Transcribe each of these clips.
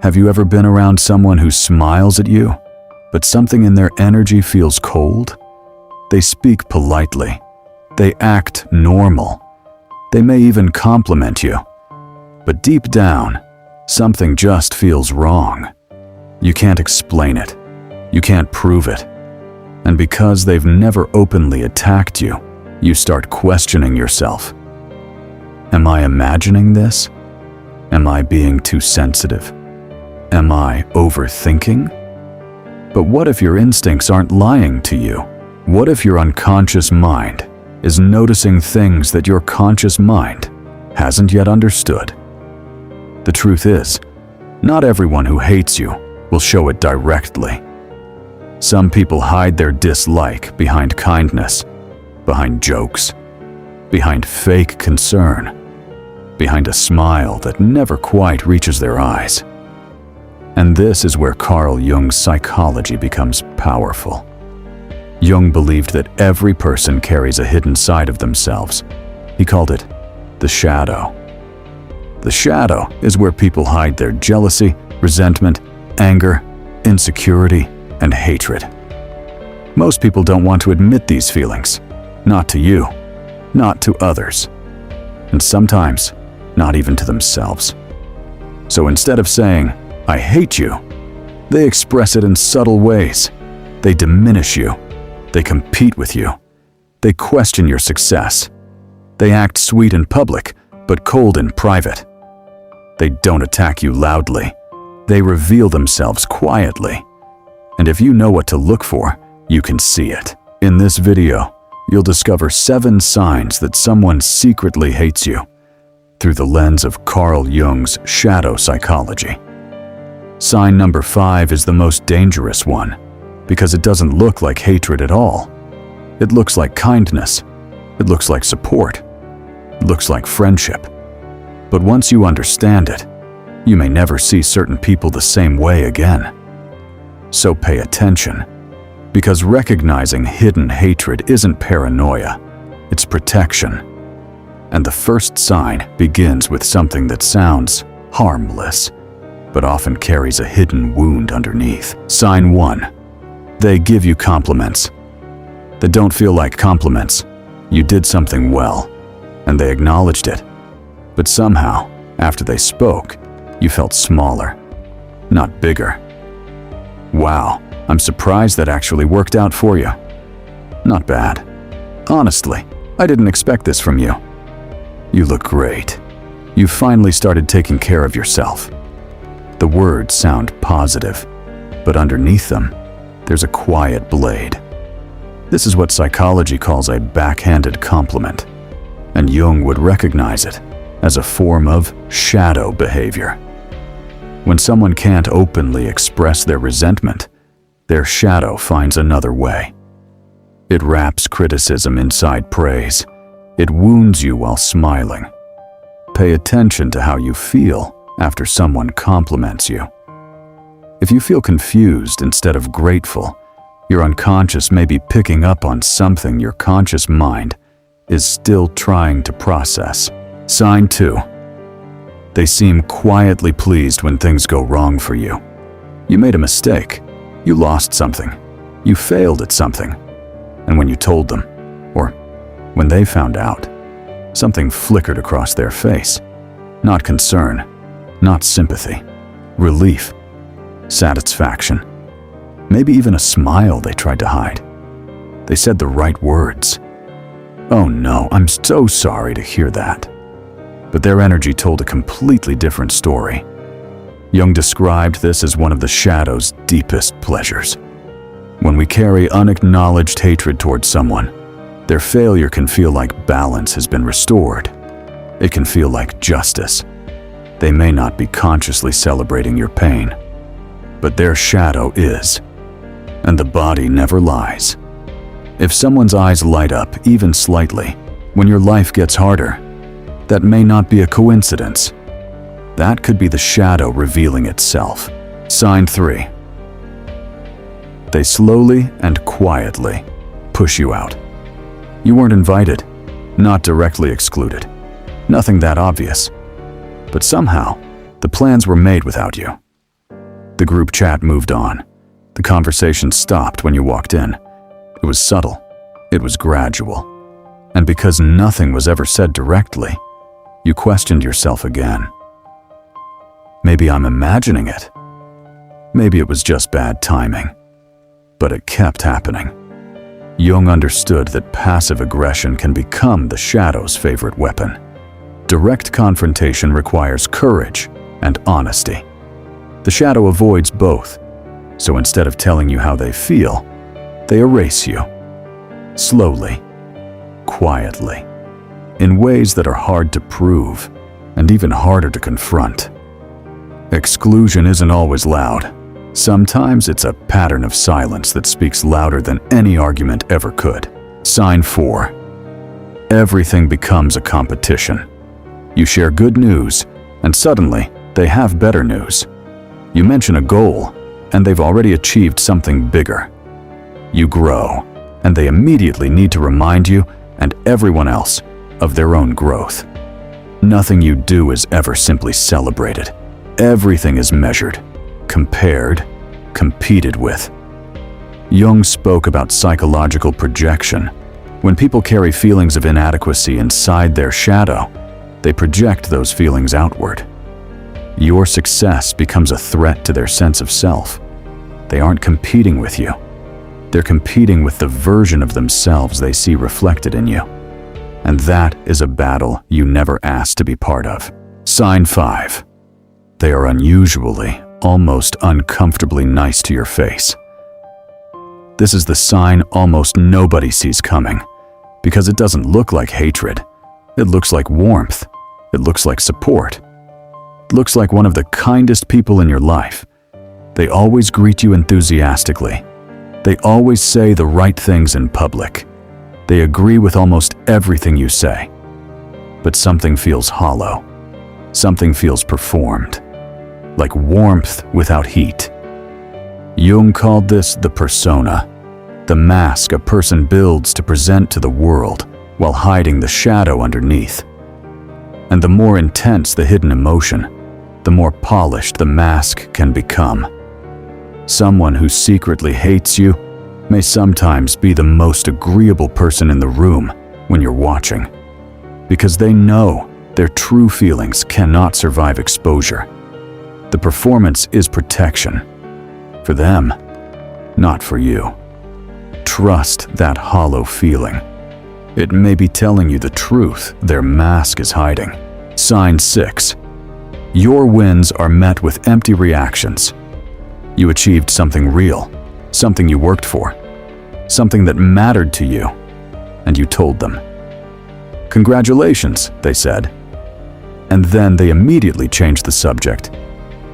Have you ever been around someone who smiles at you, but something in their energy feels cold? They speak politely. They act normal. They may even compliment you. But deep down, something just feels wrong. You can't explain it. You can't prove it. And because they've never openly attacked you, you start questioning yourself. Am I imagining this? Am I being too sensitive? Am I overthinking? But what if your instincts aren't lying to you? What if your unconscious mind is noticing things that your conscious mind hasn't yet understood? The truth is, not everyone who hates you will show it directly. Some people hide their dislike behind kindness, behind jokes, behind fake concern, behind a smile that never quite reaches their eyes. And this is where Carl Jung's psychology becomes powerful. Jung believed that every person carries a hidden side of themselves. He called it the shadow. The shadow is where people hide their jealousy, resentment, anger, insecurity, and hatred. Most people don't want to admit these feelings. Not to you, not to others, and sometimes not even to themselves. So instead of saying, "I hate you," they express it in subtle ways. They diminish you. They compete with you. They question your success. They act sweet in public, but cold in private. They don't attack you loudly. They reveal themselves quietly. And if you know what to look for, you can see it. In this video, you'll discover 7 signs that someone secretly hates you through the lens of Carl Jung's shadow psychology. Sign number 5 is the most dangerous one because it doesn't look like hatred at all. It looks like kindness. It looks like support. It looks like friendship. But once you understand it, you may never see certain people the same way again. So pay attention, because recognizing hidden hatred isn't paranoia, it's protection. And the first sign begins with something that sounds harmless, but often carries a hidden wound underneath. Sign 1. They give you compliments. They don't feel like compliments. You did something well, and they acknowledged it. But somehow, after they spoke, you felt smaller, not bigger. Wow, I'm surprised that actually worked out for you. Not bad. Honestly, I didn't expect this from you. You look great. You finally started taking care of yourself. The words sound positive, but underneath them, there's a quiet blade. This is what psychology calls a backhanded compliment, and Jung would recognize it as a form of shadow behavior. When someone can't openly express their resentment, their shadow finds another way. It wraps criticism inside praise. It wounds you while smiling. Pay attention to how you feel after someone compliments you. If you feel confused instead of grateful, your unconscious may be picking up on something your conscious mind is still trying to process. Sign 2. They seem quietly pleased when things go wrong for you. You made a mistake. You lost something. You failed at something. And when you told them, or when they found out, something flickered across their face. Not concern, not sympathy, relief, satisfaction, maybe even a smile they tried to hide. They said the right words. "Oh no, I'm so sorry to hear that." But their energy told a completely different story. Jung described this as one of the shadow's deepest pleasures. When we carry unacknowledged hatred towards someone, their failure can feel like balance has been restored. It can feel like justice. They may not be consciously celebrating your pain, but their shadow is, and the body never lies. If someone's eyes light up even slightly when your life gets harder, that may not be a coincidence. That could be the shadow revealing itself. Sign 3. They slowly and quietly push you out. You weren't invited, not directly excluded. Nothing that obvious. But somehow, the plans were made without you. The group chat moved on. The conversation stopped when you walked in. It was subtle. It was gradual. And because nothing was ever said directly, you questioned yourself again. Maybe I'm imagining it. Maybe it was just bad timing. But it kept happening. Jung understood that passive aggression can become the shadow's favorite weapon. Direct confrontation requires courage and honesty. The shadow avoids both, so instead of telling you how they feel, they erase you. Slowly, quietly, in ways that are hard to prove and even harder to confront. Exclusion isn't always loud. Sometimes it's a pattern of silence that speaks louder than any argument ever could. Sign 4. Everything becomes a competition. You share good news, and suddenly they have better news. You mention a goal, and they've already achieved something bigger. You grow, and they immediately need to remind you and everyone else of their own growth. Nothing you do is ever simply celebrated. Everything is measured, compared, competed with. Jung spoke about psychological projection. When people carry feelings of inadequacy inside their shadow, they project those feelings outward. Your success becomes a threat to their sense of self. They aren't competing with you. They're competing with the version of themselves they see reflected in you. And that is a battle you never asked to be part of. Sign 5. They are unusually, almost uncomfortably nice to your face. This is the sign almost nobody sees coming, because it doesn't look like hatred. It looks like warmth. It looks like support. It looks like one of the kindest people in your life. They always greet you enthusiastically. They always say the right things in public. They agree with almost everything you say. But something feels hollow. Something feels performed, like warmth without heat. Jung called this the persona, the mask a person builds to present to the world while hiding the shadow underneath. And the more intense the hidden emotion, the more polished the mask can become. Someone who secretly hates you may sometimes be the most agreeable person in the room when you're watching, because they know their true feelings cannot survive exposure. The performance is protection. For them, not for you. Trust that hollow feeling. It may be telling you the truth their mask is hiding. Sign 6. Your wins are met with empty reactions. You achieved something real, something you worked for, something that mattered to you, and you told them. Congratulations, they said. And then they immediately changed the subject.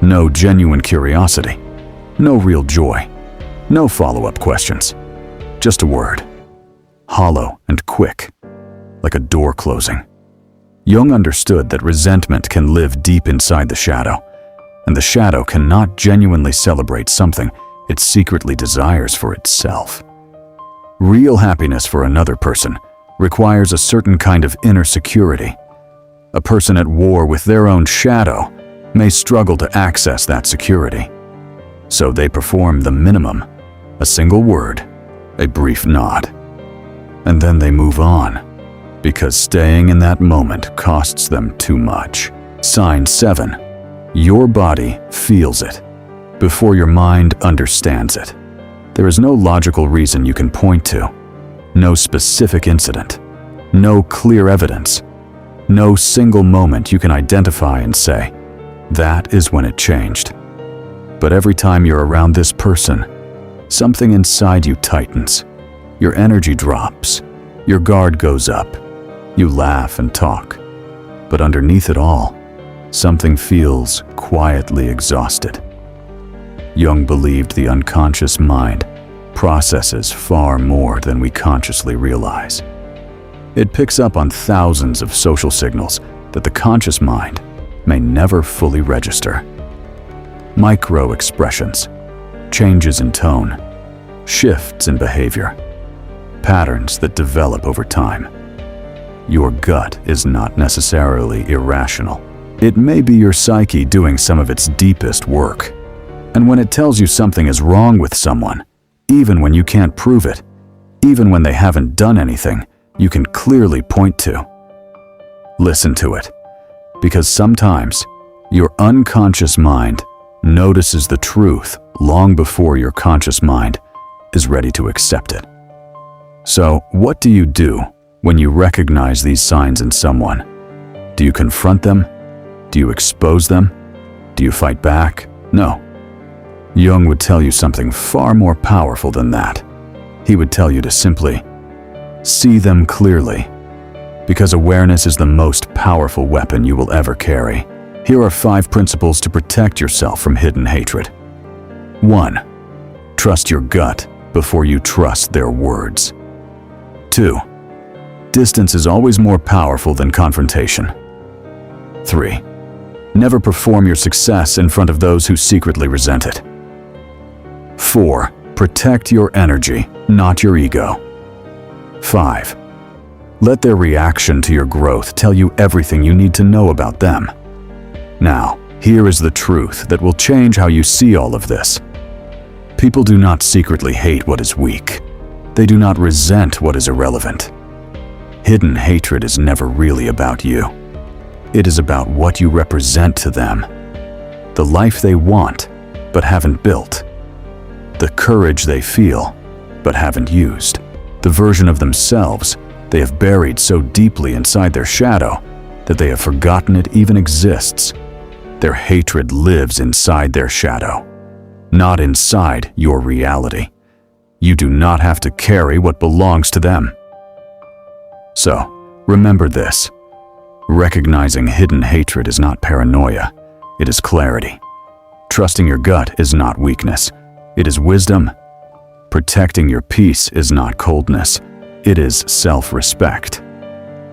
No genuine curiosity, no real joy, no follow-up questions. Just a word, hollow and quick, like a door closing. Jung understood that resentment can live deep inside the shadow, and the shadow cannot genuinely celebrate something it secretly desires for itself. Real happiness for another person requires a certain kind of inner security. A person at war with their own shadow may struggle to access that security. So they perform the minimum, a single word, a brief nod. And then they move on, because staying in that moment costs them too much. Sign 7. Your body feels it before your mind understands it. There is no logical reason you can point to, no specific incident, no clear evidence, no single moment you can identify and say, that is when it changed. But every time you're around this person, something inside you tightens, your energy drops, your guard goes up, you laugh and talk. But underneath it all, something feels quietly exhausted. Jung believed the unconscious mind processes far more than we consciously realize. It picks up on thousands of social signals that the conscious mind may never fully register. Micro-expressions, changes in tone, shifts in behavior, patterns that develop over time. Your gut is not necessarily irrational. It may be your psyche doing some of its deepest work. And when it tells you something is wrong with someone, even when you can't prove it, even when they haven't done anything, you can clearly point to. Listen to it, because sometimes your unconscious mind notices the truth long before your conscious mind is ready to accept it. So, what do you do when you recognize these signs in someone? Do you confront them? Do you expose them? Do you fight back? No. Jung would tell you something far more powerful than that. He would tell you to simply see them clearly, because awareness is the most powerful weapon you will ever carry. Here are 5 principles to protect yourself from hidden hatred. 1. Trust your gut before you trust their words. 2. Distance is always more powerful than confrontation. 3. Never perform your success in front of those who secretly resent it. 4. Protect your energy, not your ego. 5. Let their reaction to your growth tell you everything you need to know about them. Now, here is the truth that will change how you see all of this. People do not secretly hate what is weak. They do not resent what is irrelevant. Hidden hatred is never really about you. It is about what you represent to them. The life they want, but haven't built. The courage they feel, but haven't used. The version of themselves they have buried so deeply inside their shadow that they have forgotten it even exists. Their hatred lives inside their shadow, not inside your reality. You do not have to carry what belongs to them. So, remember this. Recognizing hidden hatred is not paranoia, it is clarity. Trusting your gut is not weakness, it is wisdom. Protecting your peace is not coldness, it is self-respect.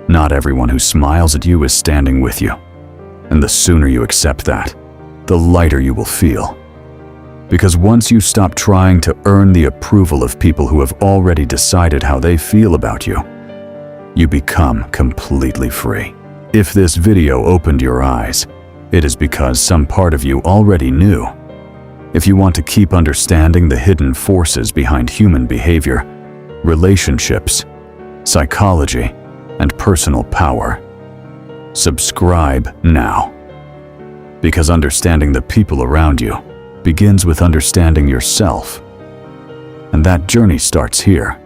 Not everyone who smiles at you is standing with you. And the sooner you accept that, the lighter you will feel. Because once you stop trying to earn the approval of people who have already decided how they feel about you, you become completely free. If this video opened your eyes, it is because some part of you already knew. If you want to keep understanding the hidden forces behind human behavior, relationships, psychology, and personal power, subscribe now. Because understanding the people around you begins with understanding yourself. And that journey starts here.